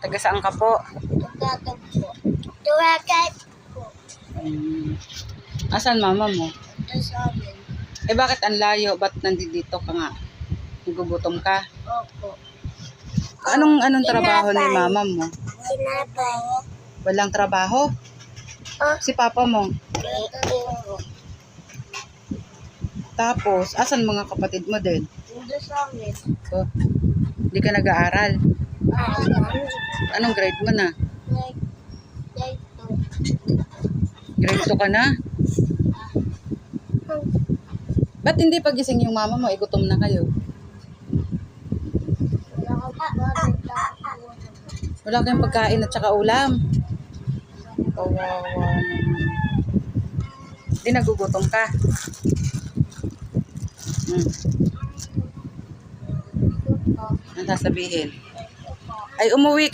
Taga saan ka po? Tugatog po. Tuwagat po. Asan mama mo? Ito sa amin. Eh bakit ang layo? Ba't nandito ka nga? Nagugutom ka? Opo. Anong trabaho ni mama mo? Sinabay. Walang trabaho? Oh. Si papa mo? Ito. Tapos, asan mga kapatid mo din? Ito sa amin. So, hindi ka nag-aaral? Anong grade mo na? Like Grade 2 ka na? Ba't hindi pagising yung mama mo? Gutom na kayo. Wala kayong pagkain at saka ulam. Kawawa naman. Hindi nagugutom ka. Ang sasabihin? Ay, umuwi